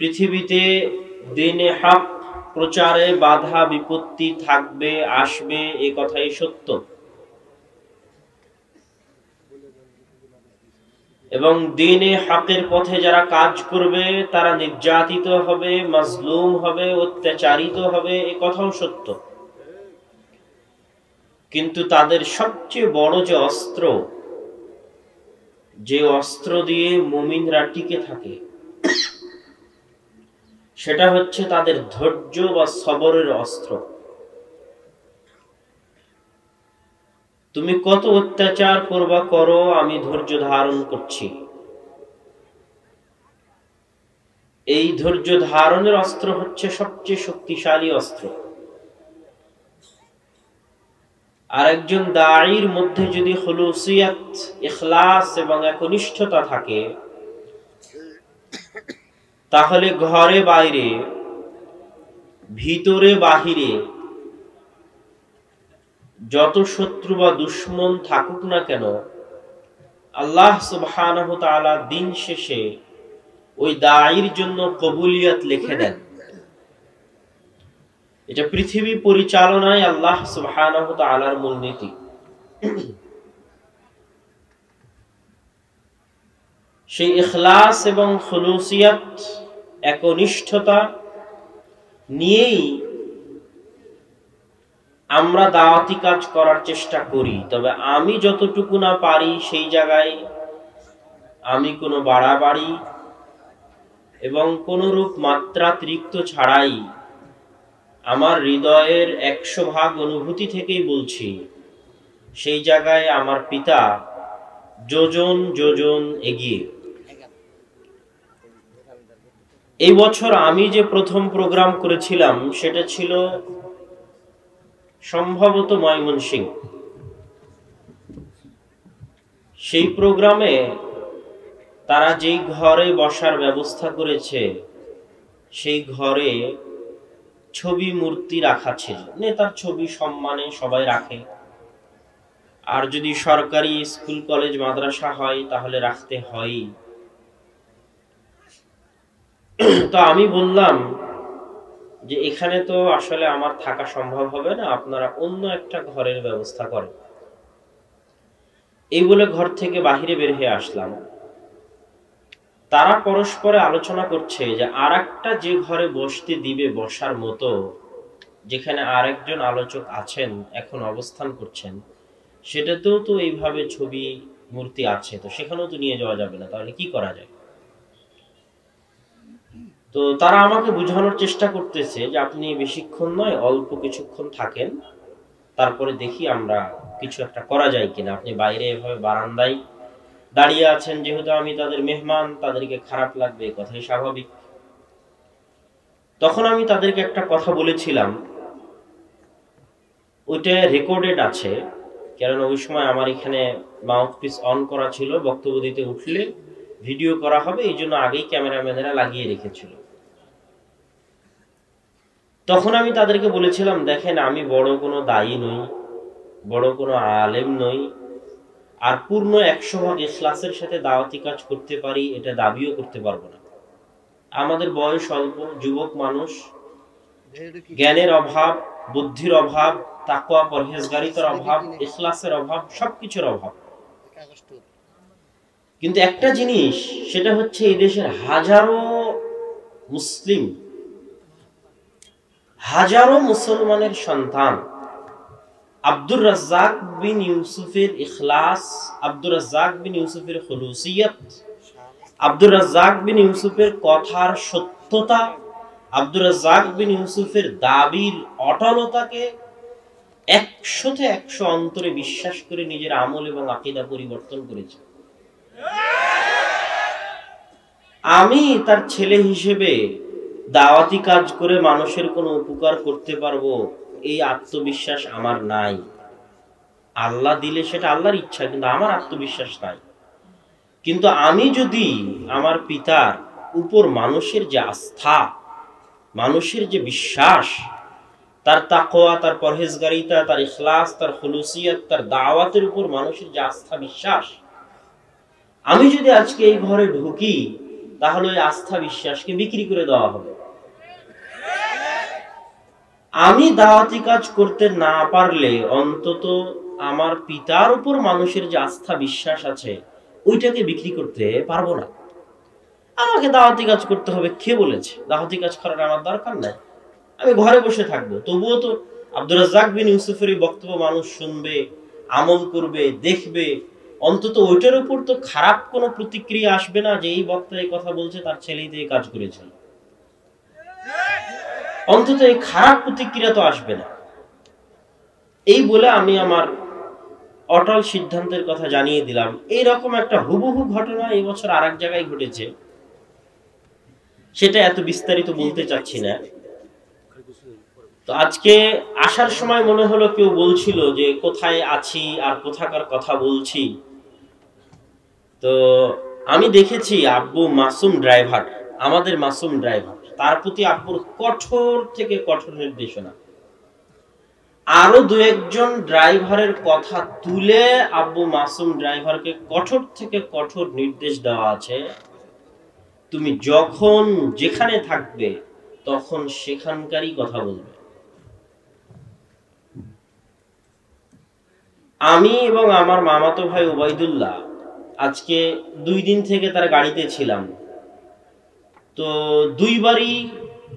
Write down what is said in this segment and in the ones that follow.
পৃথিবীতে দ্বীনে হক প্রচারে বাধা বিপত্তি থাকবে, আসবে, এ কথাই সত্য। এবং দ্বীনে হকের পথে যারা কাজ করবে তারা নির্যাতিত হবে, মাজলুম হবে, অত্যাচারিত হবে, এ কথাও সত্য। কিন্তু তাদের সবচেয়ে বড় যে অস্ত্র, যে অস্ত্র দিয়ে মুমিনরা টিকে থাকে, সেটা হচ্ছে তাদের ধৈর্য বা সবরের অস্ত্র। তুমি কত অত্যাচার করবা করো, আমি ধৈর্য ধারণ করছি। এই ধৈর্য ধারণের অস্ত্র হচ্ছে সবচেয়ে শক্তিশালী অস্ত্র। আর একজন দাঈর মধ্যে যদি খুলুসিয়াত, ইখলাস এবং একনিষ্ঠতা থাকে, তাহলে ঘরে বাইরে, ভিতরে বাহিরে যত শত্রু বা দুশমন থাকুক না কেন, আল্লাহ সুবহানাহু ওয়া তাআলা দিন শেষে ওই দাঈর জন্য কবুলিয়ত লিখে দেন। এটা পৃথিবী পরিচালনায় আল্লাহ সুবহানাহু ওয়া তাআলার মূলনীতি। সেই ইখলাস এবং খুলুসিয়াত, একনিষ্ঠতা নিয়েই আমরা দাওয়াতি কাজ করার চেষ্টা করি। তবে আমি যতটুকু না পারি সেই জায়গায় আমি কোনো বাড়াবাড়ি এবং কোনো রূপ মাত্রাতিরিক্ত ছাড়াই আমার হৃদয়ের 100% অনুভূতি থেকেই বলছি, সেই জায়গায় আমার পিতা যোজন যোজন এগিয়ে। এই বছর আমি যে প্রথম প্রোগ্রাম করেছিলাম সেটা ছিল সম্ভবত ময়মনসিংহ। সেই প্রোগ্রামে তারা যেই ঘরে বসার ব্যবস্থা করেছে, সেই ঘরে ছবি মূর্তি রাখা ছিল। নেতার ছবি সম্মানে সবাই রাখে, আর যদি সরকারি স্কুল কলেজ মাদ্রাসা হয় তাহলে রাখতে হয়। তো আমি বললাম যে এখানে তো আসলে আমার থাকা সম্ভব হবে না, আপনারা অন্য একটা ঘরের ব্যবস্থা করেন। এই বলে ঘর থেকে বাহিরে বের হয়ে আসলাম। তারা পরস্পরে আলোচনা করছে যে আরেকটা যে ঘরে বসতে দিবে, বসার মতো, যেখানে আরেকজন আলোচক আছেন, এখন অবস্থান করছেন, সেটাতেও তো এইভাবে ছবি মূর্তি আছে, তো সেখানেও তো নিয়ে যাওয়া যাবে না, তাহলে কি করা যায়? তো তারা আমাকে বোঝানোর চেষ্টা করতেছে যে আপনি বেশিক্ষণ নয়, অল্প কিছুক্ষণ থাকেন, তারপরে দেখি আমরা কিছু একটা করা যায় কিনা। আপনি বাইরে এভাবে বারান্দায় দাঁড়িয়ে আছেন, যেহেতু আমি তাদের মেহমান, তাদেরকে খারাপ লাগবে, কথাই স্বাভাবিক। তখন আমি তাদেরকে একটা কথা বলেছিলাম, ওইটা রেকর্ডেড আছে, কারণ ওই সময় আমার এখানে মাউথপিস অন করা ছিল, বক্তব্য দিতে উঠলে ভিডিও করা হবে, এই জন্য আগেই ক্যামেরাম্যানেরা লাগিয়ে রেখেছিল। তখন আমি তাদেরকে বলেছিলাম, দেখেন আমি বড় কোনো দায়ী নই, বড় কোনো আলেম নই, আর পূর্ণ 100% ইখলাসের সাথে দাওয়াতি কাজ করতে পারি এটা দাবিও করতে পারবো না। আমাদের বয়স অল্প, যুবক মানুষ, জ্ঞানের অভাব, বুদ্ধির অভাব, তাকওয়া পরহেজগারিতার অভাব, ইখলাসের অভাব, সবকিছুর অভাব। কিন্তু একটা জিনিস, সেটা হচ্ছে এই দেশের হাজারো মুসলিম, হাজারো মুসলমানের সন্তান আব্দুর রাজ্জাক বিন ইউসুফের ইখলাস, আব্দুর রাজ্জাক বিন ইউসুফের খুলুসিয়ত, আব্দুর রাজ্জাক বিন ইউসুফের কথার সত্যতা, আব্দুর রাজ্জাক বিন ইউসুফের দাবির অটলতাকে 100-তে 100 অন্তরে বিশ্বাস করে নিজের আমল এবং আকীদা পরিবর্তন করেছে। আমি তার ছেলে হিসেবে দাওয়াতি কাজ করে মানুষের কোনো উপকার করতে পারবো, এই আত্মবিশ্বাস আমার নাই। আল্লাহ দিলে সেটা আল্লাহর ইচ্ছা, কিন্তু আমার আত্মবিশ্বাস নাই। কিন্তু আমি যদি আমার পিতার উপর মানুষের যে আস্থা, মানুষের যে বিশ্বাস, তার তাকওয়া, তার পরহেজগারিতা, তার ইখলাস, তার খুলুসিয়ত, তার দাওয়াতের উপর মানুষের যে আস্থা বিশ্বাস, আমি যদি আজকে এই ঘরে ঢুকি তাহলে ওই আস্থা বিশ্বাসকে বিক্রি করে দেওয়া হবে। আমি দাওয়াতি কাজ করতে না পারলে অন্তত আমার পিতার উপর মানুষের যে আস্থা বিশ্বাস আছে ওইটাকে বিক্রি করতে পারবো না। আমাকে দাওয়াতি কাজ করতে হবে, কে বলেছে? দাওয়াতি কাজ করার আমার দরকার নাই, আমি ঘরে বসে থাকবো। তবুও তো আব্দুর রাজ্জাক বিন ইউসুফের এই বক্তব্য মানুষ শুনবে, আমল করবে, দেখবে। অন্তত ওইটার উপর তো খারাপ কোনো প্রতিক্রিয়া আসবে না যে এই বক্তা এই কথা বলছে, তার ছেলেই দিয়ে কাজ করেছিল। অন্তত এই খারাপ প্রতিক্রিয়া তো আসবে না। এই বলে আমি আমার অটল সিদ্ধান্তের কথা জানিয়ে দিলাম। এইরকম একটা হুবহু ঘটনা এই বছর আর এক জায়গায় ঘটেছে, সেটা এত বিস্তারিত বলতে চাচ্ছি না। তো আজকে আসার সময় মনে হলো কেউ বলছিল যে কোথায় আছি আর কোথাকার কথা বলছি। তো আমি দেখেছি আব্বু মাসুম ড্রাইভার, আমাদের মাসুম ড্রাইভার, তার প্রতি আব্বুর কঠোর থেকে কঠোর নির্দেশনা। আরো দু একজন ড্রাইভারের কথা তুলে আব্বু মাসুম ড্রাইভারকে কঠোর থেকে কঠোর নির্দেশ দেওয়া আছে, তুমি যখন যেখানে থাকবে তখন সেখানকারই কথা বলবে। আমি এবং আমার মামাতো ভাই ওবাইদুল্লাহ আজকে 2 দিন থেকে তার গাড়িতে ছিলাম। তো দুইবারই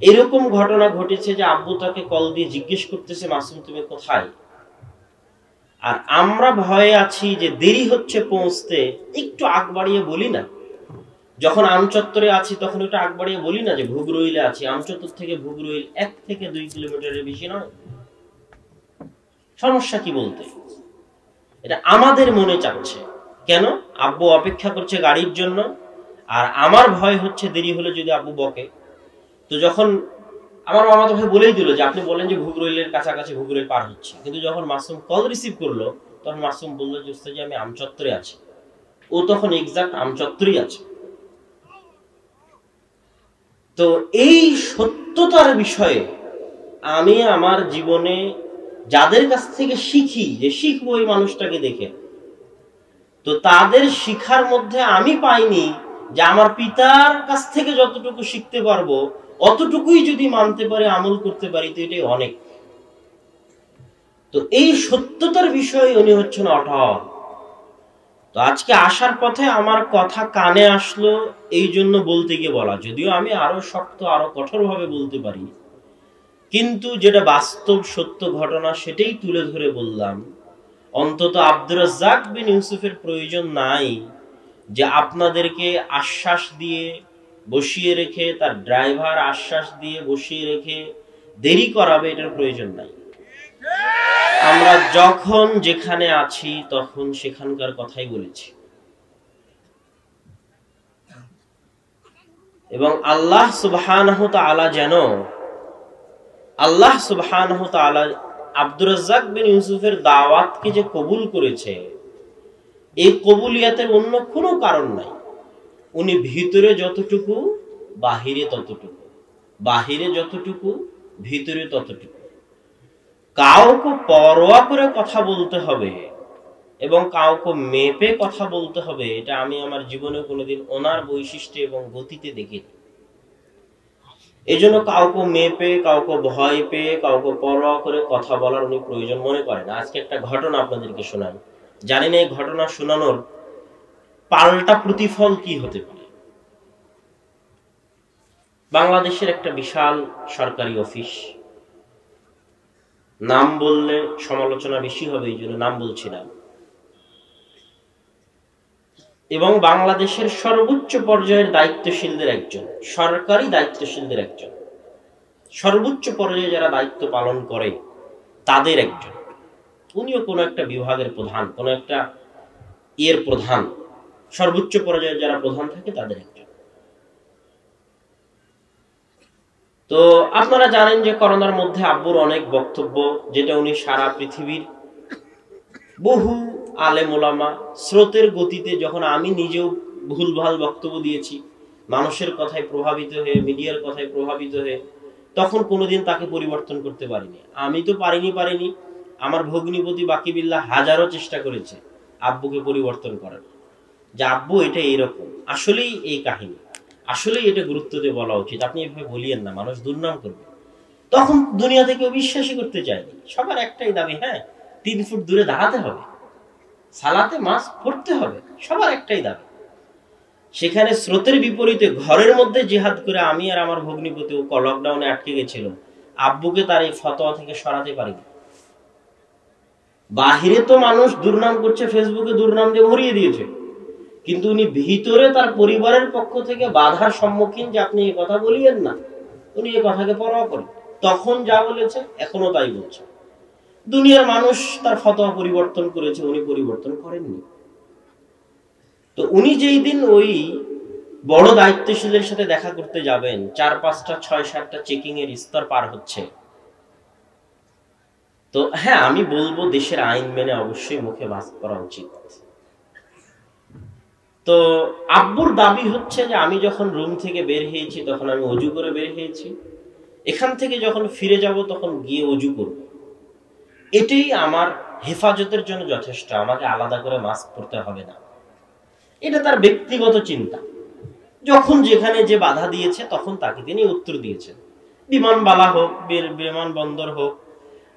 এরকম ঘটনা ঘটেছে যে আব্বু তাকে কল দিয়ে জিজ্ঞেস করতেছে, মাসুম তুমি কোথায়? আর আমরা ভয়ে আছি যে দেরি হচ্ছে পৌঁছতে, একটু আগ বাড়িয়ে বলি না। যখন আমচত্বরে আছি তখন একটু আগ বাড়িয়ে বলি না যে ভুগরইলে আছি। আমচত্বর থেকে ভুগরইল 1 থেকে 2 কিলোমিটারের বেশি নয়। সমস্যা কি বলতে? এটা আমাদের মনে চাচ্ছে। কেন? আব্বু অপেক্ষা করছে গাড়ির জন্য, আর আমার ভয় হচ্ছে দেরি হলে যদি আব্বু বকে। তো যখন আমার মামাতো ভাই বলেই দিল যে আপনি বলেন যে ভুগরইলের কাছাকাছি, ভুগরইল পার হচ্ছে, কিন্তু যখন মাসুম কল রিসিভ করলো তখন মাসুম বললো যে ওস্তাদ জি আমি আমচত্বরে আছি। ও তখন এক্সাক্ট আমচত্বরেই আছে। তো এই সত্যতার বিষয়ে আমি আমার জীবনে যাদের কাছ থেকে শিখি, যে শিখবো এই মানুষটাকে দেখে, তো তাদের শিখার মধ্যে আমি পাইনি যে আমার পিতার কাছ থেকে যতটুকু শিখতে পারবো অতটুকুই যদি মানতে পারি, আমল করতে পারি, তো এটাই অনেক। তো এই সত্যতার বিষয়ে উনি হচ্ছেন অটল। তো আজকে আসার পথে আমার কথা কানে আসলো, এই জন্য বলতে গিয়ে বলা। যদিও আমি আরো শক্ত আরো কঠোর ভাবে বলতে পারি, কিন্তু যেটা বাস্তব সত্য ঘটনা সেটাই তুলে ধরে বললাম। অন্তত আব্দুর রাজ্জাক বিন ইউসুফের প্রয়োজন নাই যে আপনাদেরকে আশ্বাস দিয়ে বসিয়ে রেখে, তার ড্রাইভার আশ্বাস দিয়ে বসিয়ে রেখে দেরি করাবে, এটার প্রয়োজন নাই। আমরা যখন যেখানে আছি তখন সেখানকার কথাই বলেছি। এবং আল্লাহ সুবহানাহু তাআলা যেন, আল্লাহ সুবহানাহু তাআলা আব্দুর রাজ্জাক বিন ইউসুফের দাওয়াতকে যে কবুল করেছে, এই কবুলিয়াতের অন্য কোনো কারণ নাই। উনি ভিতরে যতটুকু বাহিরে ততটুকু, বাহিরে যতটুকু ভিতরে ততটুকু। কাউকে পরোয়া করে কথা বলতে হবে এবং কাউকে মেপে কথা বলতে হবে, এটা আমি আমার জীবনে কোনোদিন ওনার বৈশিষ্ট্য এবং গতিতে দেখিনি। এই জন্য কাউকে মেপে, কাউকে ভয় পেয়ে, কাউকে পরোয়া করে কথা বলার উনি প্রয়োজন মনে করেন। আজকে একটা ঘটনা আপনাদেরকে শোনান, জানি না এই ঘটনা শোনানোর পাল্টা প্রতিফল কি হতে পারে। বাংলাদেশের একটা বিশাল সরকারি অফিস, নাম বললে সমালোচনা বেশি হবে, এই জন্য নাম বলছি না। এবং বাংলাদেশের সর্বোচ্চ পর্যায়ের দায়িত্বশীলদের একজন, সরকারি দায়িত্বশীলদের একজন, সর্বোচ্চ পর্যায়ে যারা দায়িত্ব পালন করে তাদের একজন। উনিও কোনো একটা বিভাগের প্রধান, কোনো একটা ইয়ের প্রধান, সর্বোচ্চ পর্যায়ে যারা প্রধান থাকে তাদের একজন। তো আপনারা জানেন যে করোনার মধ্যে আব্বুর অনেক বক্তব্য, যেটা উনি সারা পৃথিবীর বহু আলেম ওলামা স্রোতের গতিতে, যখন আমি নিজেও ভুলভাল বক্তব্য দিয়েছি মানুষের কথায় প্রভাবিত হয়ে, মিডিয়ার কথায় প্রভাবিত হয়ে, তখন কোনোদিন তাকে পরিবর্তন করতে পারিনি। আমি তো পারিনি, আমার ভগ্নিপতি বাকিবিল্লাহ হাজারো চেষ্টা করেছে আব্বুকে পরিবর্তন করার, যে আব্বু এটা এইরকম, আসলেই এই কাহিনী। আসলে এটা গুরুত্ব দিয়ে বলা উচিত, আপনি এভাবে বলিয়েন না, মানুষ দুর্নাম করবে। তখন দুনিয়াতে কেউ বিশ্বাসই করতে চায়নি। সবার একটাই দাবি, হ্যাঁ 3 ফুট দূরে দাঁড়াতে হবে, সালাতে মাস্ক পরতে হবে, সবার একটাই দাবি। সেখানে স্রোতের বিপরীতে ঘরের মধ্যে জিহাদ করে আমি আর আমার ভগ্নিপতি লকডাউনে আটকে গেছিল, আব্বুকে তার এই ফতোয়া থেকে সরাতে পারিনি। বাহিরে তো মানুষ দুর্নাম করছে, ফেসবুকে দুর্নাম দিয়ে ভরিয়ে দিয়েছে, কিন্তু উনি ভিতরে তার পরিবারের পক্ষ থেকে বাধার সম্মুখীন যে আপনি এই কথা বলিয়েন না, উনি এই কথাকে পরোয়া করেন। তখন যা বলেছে এখনো তাই বলছে। দুনিয়ার মানুষ তার ফতোয়া পরিবর্তন করেছে, উনি পরিবর্তন করেননি। তো উনি যেই দিন ওই বড় দায়িত্বশীলের সাথে দেখা করতে যাবেন, 4-5টা 6-7টা চেকিং এর স্তর পার হচ্ছে। তো হ্যাঁ, আমি বলবো দেশের আইন মেনে অবশ্যই মুখে মাস্ক পরা উচিত। তো আব্বুর দাবি হচ্ছে যে আমি যখন রুম থেকে বের হয়েছি তখন আমি অজু করে বের হয়েছি, এখান থেকে যখন ফিরে যাব তখন গিয়ে অজু করব, এটাই আমার হেফাজতের জন্য যথেষ্ট, আমাকে আলাদা করে মাস্ক পরতে হবে না। এটা তার ব্যক্তিগত চিন্তা। যখন যেখানে যে বাধা দিয়েছে তখন তাকে তিনি উত্তর দিয়েছেন। বিমানবালা হোক, বিমানবন্দর হোক,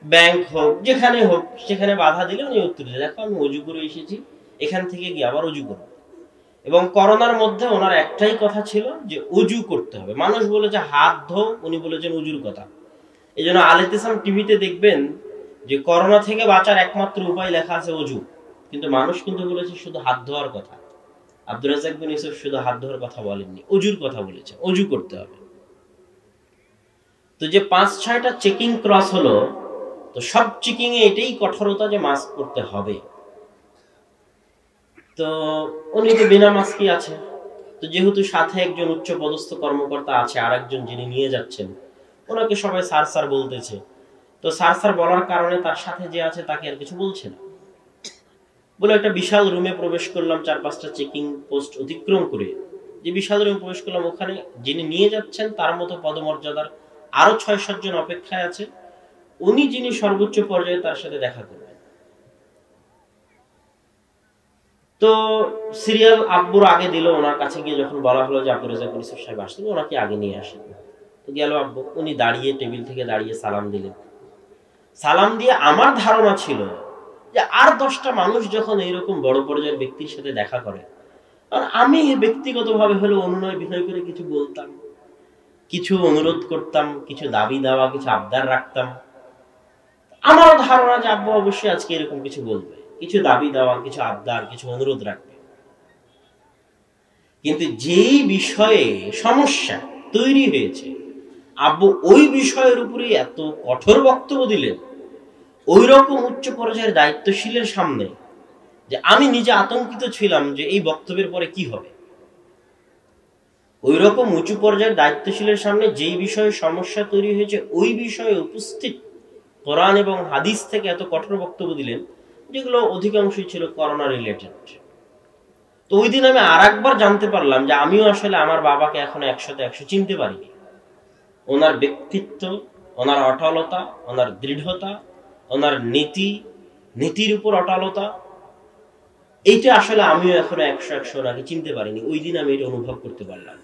ব্যাংক হোক, যেখানে হোক, সেখানে বাধা দিলে উনি উত্তর দিয়ে, দেখো আমি অজু করে এসেছি, এখান থেকে গিয়ে আবার অজু করবো। এবং করোনার মধ্যে ওনার একটাই কথা ছিল যে অজু করতে হবে। মানুষ বলেছে হাত ধো, উনি বলেছেন অজুর কথা। এই জন্য আল ইতিসাম টিভিতে দেখবেন যে করোনা থেকে বাঁচার একমাত্র উপায় লেখা আছে অজু, কিন্তু মানুষ কিন্তু বলেছে শুধু হাত ধোয়ার কথা। আব্দুর রাজ্জাক বিন ইউসুফ শুধু হাত ধোয়ার কথা বলেননি, অজুর কথা বলেছেন, অজু করতে হবে। তো যে 5-6টা চেকিং ক্রস হলো, তো সব চেকিং এ এটাই কঠোরতা যে মাস্ক পরতে হবে। তো উনি তো বিনা মাস্কই আছে। তো যেহেতু সাথে একজন উচ্চ পদস্থ কর্মকর্তা আছে, আর একজন যিনি নিয়ে যাচ্ছেন, ওনাকে সবাই স্যার স্যার বলতেছে। তো স্যার স্যার বলার কারণে তার সাথে যে আছে তাকে আর কিছু বলছে না বলে একটা বিশাল রুমে প্রবেশ করলাম, 4-5টা চেকিং পোস্ট অতিক্রম করে যে বিশাল রুমে প্রবেশ করলাম, ওখানে যিনি নিয়ে যাচ্ছেন তার মতো পদমর্যাদার আরো 6-7 জন অপেক্ষায় আছে। উনি যিনি সর্বোচ্চ পর্যায়ে, তার সাথে দেখা করবেন। তো সিরিয়াল আব্বুর আগে দিল, ওনার কাছে গিয়ে যখন বলা হলো যে আব্দুর রাজ্জাক বিন ইউসুফ সাহেব আসছেন, ওনাকে আগে নিয়ে আসেন। তো গেল আব্বু, উনি দাঁড়িয়ে টেবিল থেকে দাঁড়িয়ে সালাম দিলেন। সালাম দিয়ে আমার ধারণা ছিল যে আর 10টা মানুষ যখন এইরকম বড় পর্যায়ের ব্যক্তির সাথে দেখা করে, আর আমি ব্যক্তিগতভাবে হলে অনুনয় বিনয় করে কিছু বলতাম, কিছু অনুরোধ করতাম, কিছু দাবি দেওয়া, কিছু আবদার রাখতাম। আমার ধারণা যে আব্বু অবশ্যই আজকে এরকম কিছু বলবে, কিছু দাবি দেওয়া, কিছু আবদার, কিছু অনুরোধ রাখবে। কিন্তু যেই বিষয়ে সমস্যা তৈরি হয়েছে, আব্বু ওই বিষয়ের উপরে এত কঠোর বক্তব্য দিলেন, ওই রকম উচ্চ পর্যায়ের দায়িত্বশীলের সামনে, যে আমি নিজে আতঙ্কিত ছিলাম যে এই বক্তব্যের পরে কি হবে। ওই রকম উঁচু পর্যায়ের দায়িত্বশীলের সামনে যেই বিষয়ে সমস্যা তৈরি হয়েছে, ওই বিষয়ে উপস্থিত কোরআন এবং হাদিস থেকে এত কঠোর বক্তব্য দিলেন, যেগুলো অধিকাংশই ছিল করোনা রিলেটেড। তো ওই দিন আমি আর একবার জানতে পারলাম যে আমিও আসলে আমার বাবাকে এখন 100-100 চিনতে পারিনি। ওনার ব্যক্তিত্ব, ওনার অটলতা, ওনার দৃঢ়তা, ওনার নীতির উপর অটলতা, এইটা আসলে আমিও এখনো 100-100 ওনাকে চিনতে পারিনি। ওই দিন আমি এটা অনুভব করতে পারলাম।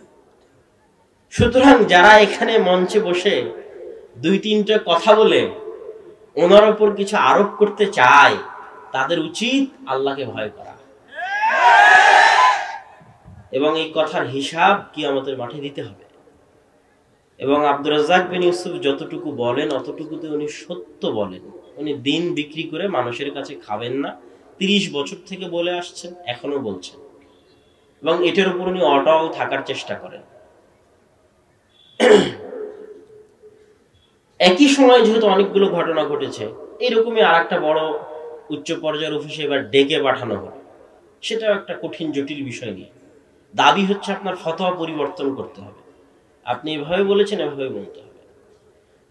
সুতরাং যারা এখানে মঞ্চে বসে 2-3টা কথা বলে ওনার উপর কিছু আরোপ করতে চায়, তাদের উচিত আল্লাহকে ভয় করা, এবং এই কথার হিসাব কিয়ামতের মাঠে দিতে হবে। এবং আব্দুর রাজ্জাক বিন ইউসুফ যতটুকু বলেন অতটুকুতে উনি সত্য বলেন। উনি দিন বিক্রি করে মানুষের কাছে খাবেন না, 30 বছর থেকে বলে আসছেন, এখনো বলছেন, এবং এটার উপর উনি অটল থাকার চেষ্টা করেন। একই সময় যেহেতু অনেকগুলো ঘটনা ঘটেছে, এরকমই আর একটা বড় উচ্চ পর্যায়ের অফিসে এবার ডেকে পাঠানো হলো। সেটাও একটা কঠিন জটিল বিষয় নিয়ে। দাবি হচ্ছে আপনার ফতোয়া পরিবর্তন করতে হবে, আপনি এভাবে বলেছেন, এভাবে বলতে হবে।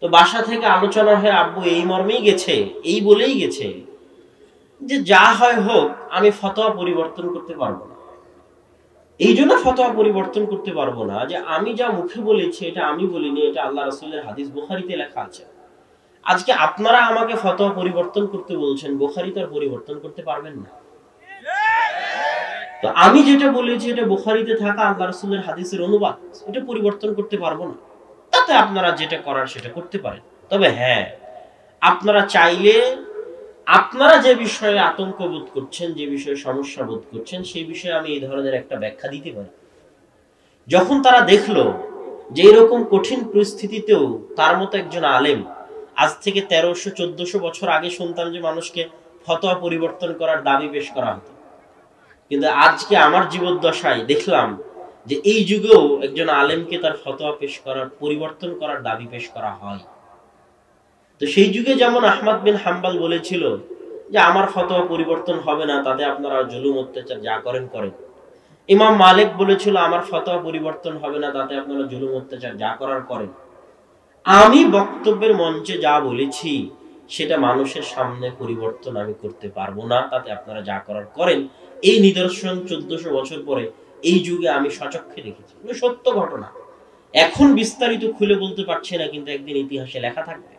তো বাসা থেকে আলোচনা হয়ে আব্বু এই মর্মেই গেছে, এই বলেই গেছে যে যা হয় হোক, আমি ফতোয়া পরিবর্তন করতে পারবো না। এই জন্য ফতোয়া পরিবর্তন করতে পারবো না যে আমি যা মুখে বলেছি এটা আমি বলিনি, এটা আল্লাহ রাসূলের হাদিস, বুখারীতে লেখা আছে। আজকে আপনারা আমাকে ফতোয়া পরিবর্তন করতে বলছেন, বুখারী তো আর পরিবর্তন করতে পারবেন না। তো তো আমি যেটা বলেছি এটা বুখারীতে থাকা আল্লাহ রাসূলের হাদিসের অনুবাদ, এটা পরিবর্তন করতে পারবো না। তাতে আপনারা যেটা করার সেটা করতে পারেন। তবে হ্যাঁ, আপনারা চাইলে আপনারা যে বিষয়ে আতঙ্ক বোধ করছেন, যে বিষয়ে সমস্যা বোধ করছেন, সেই বিষয়ে আমি এই ধরনের একটা ব্যাখ্যা দিতে পারি। যখন তারা দেখলো যে এরকম কঠিন পরিস্থিতিতেও তার মতো একজন আলেম, আজ থেকে 1300-1400 বছর আগে শুনতাম যে মানুষকে ফতোয়া পরিবর্তন করার দাবি পেশ করা হতো, কিন্তু আজকে আমার জীবদ্দশায় দেখলাম যে এই যুগেও একজন আলেমকে তার ফতোয়া পেশ করার, পরিবর্তন করার দাবি পেশ করা হয়। তো সেই যুগে যেমন আহমদ বিন হাম্বল বলেছিল যে আমার ফতোয়া পরিবর্তন হবে না, তাতে আপনারা জুলুম অত্যাচার যা করেন করেন। ইমাম মালিক বলেছিল আমার ফতোয়া পরিবর্তন হবে না, তাতে আপনারা জুলুম অত্যাচার যা করার করেন। আমি বক্তব্যের মঞ্চে যা বলেছি সেটা মানুষের সামনে পরিবর্তন আমি করতে পারবো না, তাতে আপনারা যা করার করেন। এই নিদর্শন 1400 বছর পরে এই যুগে আমি সচক্ষে দেখেছি, সত্য ঘটনা। এখন বিস্তারিত খুলে বলতে পারছি না, কিন্তু একদিন ইতিহাসে লেখা থাকবে।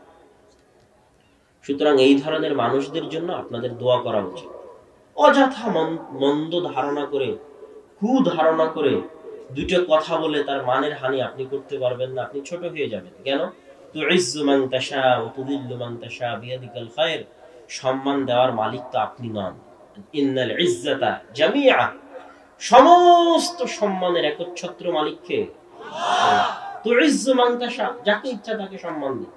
সুতরাং এই ধরনের মানুষদের জন্য আপনাদের দোয়া করা উচিত। অযথা মন্দ ধারণা করে, ধারণা করে দুটো কথা বলে তার মানের হানি আপনি করতে পারবেন না, আপনি ছোট হয়ে যাবেন। কেন? তুইজ্জু মান তাশা ওয়া তুযিল্লু মান তাশা বিয়াদিকাল খায়র। সম্মান দেওয়ার মালিক তো আপনি নন। ইন্নাল ইজ্জাতা জামিআ। সমস্ত সম্মানের একচ্ছত্র মালিক কে? আল্লাহ। তুইজ্জু মান তাশা, যাকে ইচ্ছা তাকে সম্মান দিন।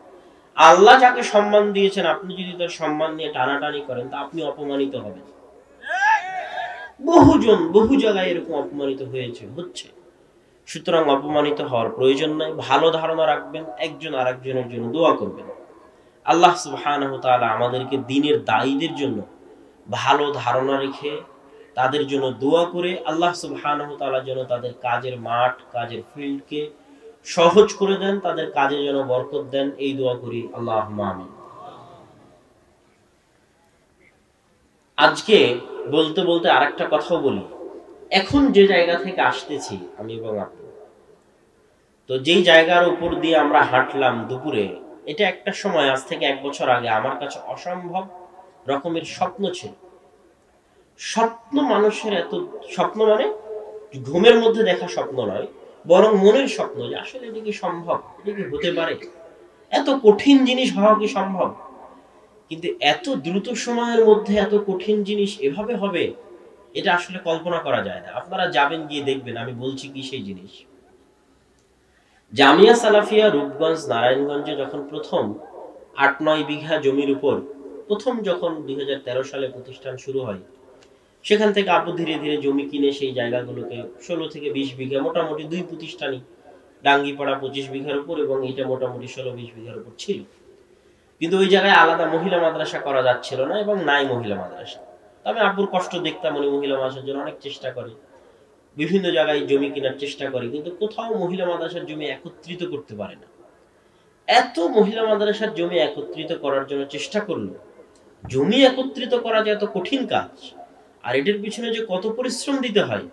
আল্লাহ যাকে সম্মান দিয়েছেন আপনি যদি তার সম্মান নিয়ে টানাটানি করেন তা আপনি অপমানিত হবেন। বহুজন বহু জায়গায় এরকম অপমানিত হয়েছে, হচ্ছে। সুতরাং অপমানিত হওয়ার প্রয়োজন নাই। ভালো ধারণা রাখবেন, একজন আরেকজনের জন্য দোয়া করবেন। আল্লাহ সুবহানাহু ওয়া তাআলা আমাদেরকে দ্বীনের দায়ীদের জন্য ভালো ধারণা রেখে তাদের জন্য দোয়া করে আল্লাহ সুবহানাহু ওয়া তাআলা যেন তাদের কাজের মাঠ, কাজের ফিল্ডকে সহজ করে দেন, তাদের কাজে যেন বরকত দেন, এই দোয়া করি। আল্লাহুম্মা আমিন। আজকে বলতে বলতে আরেকটা কথাও বলি। এখন যে জায়গা থেকে আসতেছি আমি এবং আপনি, তো যেই জায়গার উপর দিয়ে আমরা হাঁটলাম দুপুরে, এটা একটা সময় আজ থেকে 1 বছর আগে আমার কাছে অসম্ভব রকমের স্বপ্ন ছিল। স্বপ্ন মানুষের এত, স্বপ্ন মানে ঘুমের মধ্যে দেখা স্বপ্ন নয়, বরং মনের স্বপ্ন, যে আসলে এটা কি সম্ভব, এটা কি হতে পারে, এত কঠিন জিনিস হওয়া কি সম্ভব। কিন্তু এত দ্রুত সময়ের মধ্যে এত কঠিন জিনিস এভাবে হবে, এটা আসলে কল্পনা করা যায় না। আপনারা যাবেন, গিয়ে দেখবেন আমি বলছি কি সেই জিনিস। জামিয়া সালাফিয়া রূপগঞ্জ নারায়ণগঞ্জে যখন প্রথম 8-9 বিঘা জমির উপর প্রথম যখন 2013 সালে প্রতিষ্ঠান শুরু হয়, সেখান থেকে আবু ধীরে ধীরে জমি কিনে সেই জায়গাগুলোকে 16 থেকে 20 বিঘা, মোটামুটি 2 প্রতিষ্ঠানই, ডাঙ্গিপাড়া 25 বিঘার উপর এবং এটা মোটামুটি 16-20 বিঘার উপর ছিল। কিন্তু ওই জায়গায় আলাদা মহিলা মাদ্রাসা করা যাচ্ছিল না এবং নাই মহিলা মাদ্রাসা। তবে আব্বুর কষ্ট দেখতাম, উনি মহিলা মাদ্রাসার জন্য অনেক চেষ্টা করে, বিভিন্ন জায়গায় জমি কেনার চেষ্টা করে, কিন্তু কোথাও মহিলা মাদ্রাসার জমি একত্রিত করতে পারে না। এত মহিলা মাদ্রাসার জমি একত্রিত করার জন্য চেষ্টা করলো, জমি একত্রিত করা যে এত কঠিন কাজ আর এটার পিছনে যে কত পরিশ্রম দিতে হয়,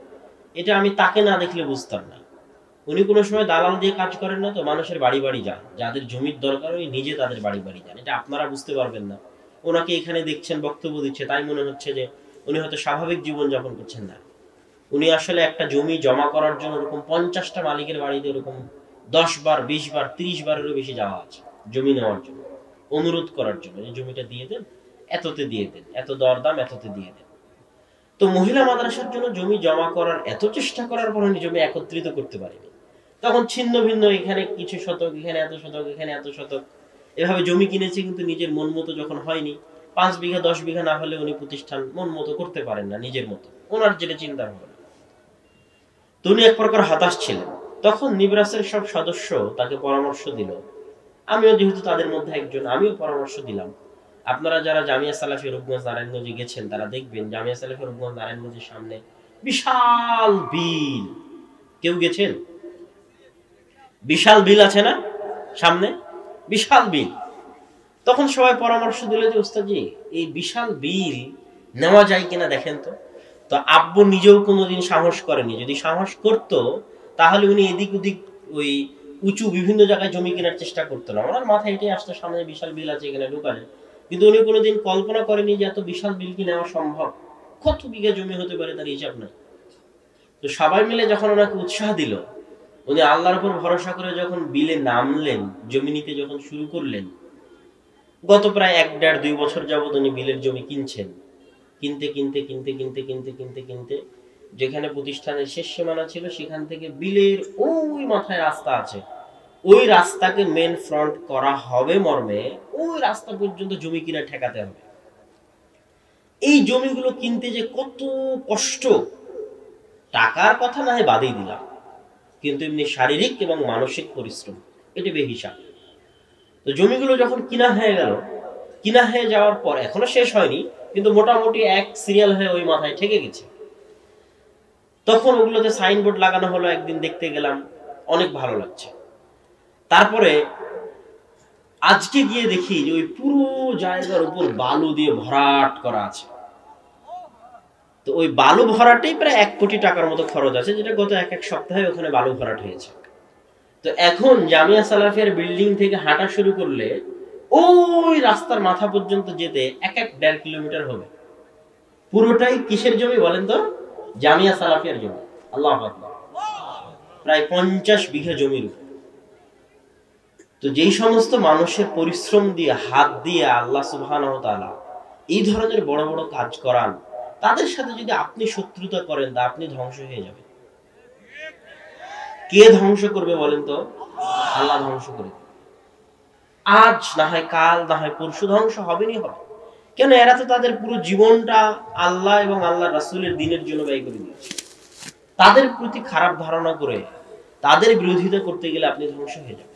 এটা আমি তাকে না দেখলে বুঝতাম না। উনি কোনো সময় দালাল দিয়ে কাজ করেন না, তো মানুষের বাড়ি বাড়ি যান, যাদের জমির দরকার উনি নিজে তাদের বাড়ি বাড়ি যান। এটা আপনারা বুঝতে পারবেন না। ওনাকে এখানে দেখছেন বক্তব্য দিচ্ছে, তাই মনে হচ্ছে যে উনি হয়তো স্বাভাবিক জীবন যাপন করছেন না। উনি আসলে একটা জমি জমা করার জন্য এরকম 50টা মালিকের বাড়িতে এরকম 10 বার, 20 বার, 30 বারেরও বেশি যাওয়া আছে জমি নেওয়ার জন্য, অনুরোধ করার জন্য যে জমিটা দিয়ে দেন, এততে দিয়ে দেন, এত দরদাম এততে দিয়ে দেন। তো মহিলা মাদ্রাসার জন্য জমি জমা করার এত চেষ্টা করার পর উনি জমি একত্রিত করতে পারেনি। তখন ছিন্ন ভিন্ন, এখানে কিছু শতক, এখানে এত শতক, এখানে এত শতক, এভাবে জমি কিনেছে, কিন্তু নিজের মন মতো যখন হয়নি, 5 বিঘা 10 বিঘা না হলে উনি প্রতিষ্ঠান মন মতো করতে পারেন না, নিজের মতো, ওনার যেটা চিন্তা ভাবনা। তো উনি এক প্রকার হতাশ ছিলেন। তখন নিবরাসের সব সদস্য তাকে পরামর্শ দিল, আমিও যেহেতু তাদের মধ্যে একজন, আমিও পরামর্শ দিলাম। আপনারা যারা জামিয়া সালাফিয়া রূপগঞ্জ নারায়ণগঞ্জে গেছেন তারা দেখবেন জামিয়া সালাফিয়া রূপগঞ্জ নারায়ণগঞ্জের সামনে বিশাল বিল। কেউ গেছেন? বিশাল বিল আছে না সামনে, বিশাল বিল। তখন সবাই পরামর্শ দিল যে উস্তাদজি এই বিশাল বিল নেওয়া যায় কিনা দেখেন তো। তো আব্বু নিজেও কোনোদিন সাহস করেনি, যদি সাহস করত তাহলে উনি এদিক ওদিক ওই উঁচু বিভিন্ন জায়গায় জমি কেনার চেষ্টা করতো না। ওনার মাথায় এটাই আসতো সামনে বিশাল বিল আছে, এখানে ঢুকালে। কিন্তু উনি কোনোদিন কল্পনা করেনি যে এত বিশাল বিল কি নেওয়া সম্ভব। কত বিঘা জমি হতে পারে তার হিসাব নাই। তো সবাই মিলে যখন ওনাকে উৎসাহ দিল, উনি আল্লাহর উপর ভরসা করে যখন বিলে নামলেন, জমি নিতে যখন শুরু করলেন, গত প্রায় 1-1.5-2 বছর যাবত উনি বিলের জমি কিনছেন। কিনতে কিনতে কিনতে কিনতে কিনতে কিনতে কিনতে যেখানে প্রতিষ্ঠানের শেষ সীমানা ছিল, সেখান থেকে বিলের ওই মাথায় রাস্তা আছে, ওই রাস্তাকে মেন ফ্রন্ট করা হবে মর্মে ওই রাস্তা পর্যন্ত জমি কিনা ঠেকাতে হবে। এই জমিগুলো কিনতে যে কত কষ্ট, টাকার কথা না হয় বাদেই দিলাম, কিন্তু এমনি শারীরিক এবং মানসিক পরিশ্রম এটা বেহিসাব। তো জমিগুলো যখন কিনা হয়ে গেল, কিনা হয়ে যাওয়ার পর এখনো শেষ হয়নি, কিন্তু মোটামুটি এক সিরিয়াল হয়ে ওই মাথায় ঠেকে গেছে। তখন ওগুলোতে সাইনবোর্ড লাগানো হলো, একদিন দেখতে গেলাম, অনেক ভালো লাগছে। তারপরে আজকে গিয়ে দেখি যে ওই পুরো জায়গার উপর বালু দিয়ে ভরাট করা আছে। তো ওই বালু ভরাটেই প্রায় 1 কোটি টাকার মতো খরচ আছে, যেটা গত এক সপ্তাহে ওখানে বালু ভরাট হয়েছে। তো এখন জামিয়া সালাফিয়ার বিল্ডিং থেকে হাঁটা শুরু করলে ওই রাস্তার মাথা পর্যন্ত যেতে 1-1.5 কিলোমিটার হবে। পুরোটাই কিসের জমি বলেন তো? জামিয়া সালাফিয়ার জমি। আল্লাহু আকবার। প্রায় 50 বিঘা জমির উপর। তো যেই সমস্ত মানুষের পরিশ্রম দিয়ে, হাত দিয়ে আল্লাহ সুবহানাহু ওয়া তাআলা এই ধরনের বড় বড় কাজ করান, তাদের সাথে যদি আপনি শত্রুতা করেন, তা আপনি ধ্বংস হয়ে যাবেন। কে ধ্বংস করবে বলেন তো? আল্লাহ ধ্বংস করে। আজ না হয় কাল, না হয় পরশু ধ্বংস হবেনই হবে। কেন? এরা তো তাদের পুরো জীবনটা আল্লাহ এবং আল্লাহ রাসূলের দ্বীনের জন্য ব্যয় করে দিয়েছে। তাদের প্রতি খারাপ ধারণা করে তাদের বিরোধিতা করতে গেলে আপনি ধ্বংস হয়ে যাবেন।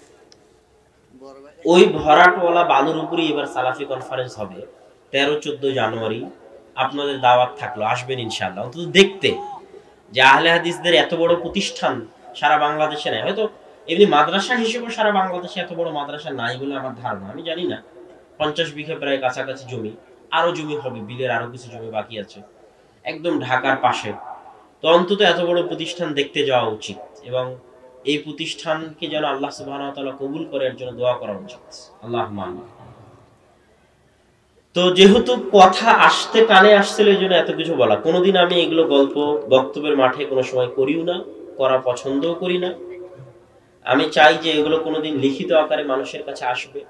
ওই ভরাটওয়ালা বালুর উপরই এবার সালাফি কনফারেন্স হবে 13-14 জানুয়ারি। আপনাদের দাওয়াত থাকলো, আসবেন ইনশাআল্লাহ। অন্তত দেখতে যে আহলে হাদিসদের এত বড় প্রতিষ্ঠান সারা বাংলাদেশে নাই। হয়তো এমনি মাদ্রাসা হিসেবে সারা বাংলাদেশে এত বড় মাদ্রাসা নাই বলে আমার ধারণা, আমি জানি না। 50 বিঘা প্রায় কাছাকাছি জমি, আরো জমি হবে, বিলের আরো কিছু জমি বাকি আছে, একদম ঢাকার পাশে। তো অন্তত এত বড় প্রতিষ্ঠান দেখতে যাওয়া উচিত, এবং এই প্রতিষ্ঠানকে যেন আল্লাহ সুবহানাহু ওয়া তাআলা কবুল করে এর জন্য দোয়া করা উচিত। আল্লাহুম্মা আমিন। তো যেহেতু কথা আসতে কানে আসছিল, এই জন্য এত কিছু বলা। কোনোদিন আমি এগুলো গল্প বক্তব্যের মাঠে কোনো সময় করিও না, করা পছন্দও করি না। আমি চাই যে এগুলো কোনোদিন লিখিত আকারে মানুষের কাছে আসবে,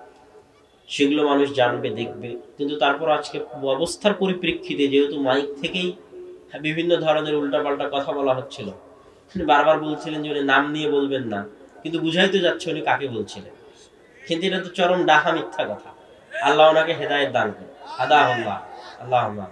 সেগুলো মানুষ জানবে, দেখবে। কিন্তু তারপর আজকে অবস্থার পরিপ্রেক্ষিতে যেহেতু মাইক থেকেই বিভিন্ন ধরনের উল্টাপাল্টা কথা বলা হচ্ছিল, বারবার বলছিলেন যে উনি নাম নিয়ে বলবেন না, কিন্তু বুঝাইতে যাচ্ছে উনি কাকে বলছিলেন। কিন্তু এটা তো চরম ডাহা মিথ্যা কথা। আল্লাহ ওনাকে হেদায়েত দান করুন। আল্লাহুম্মা আল্লাহুম্মা।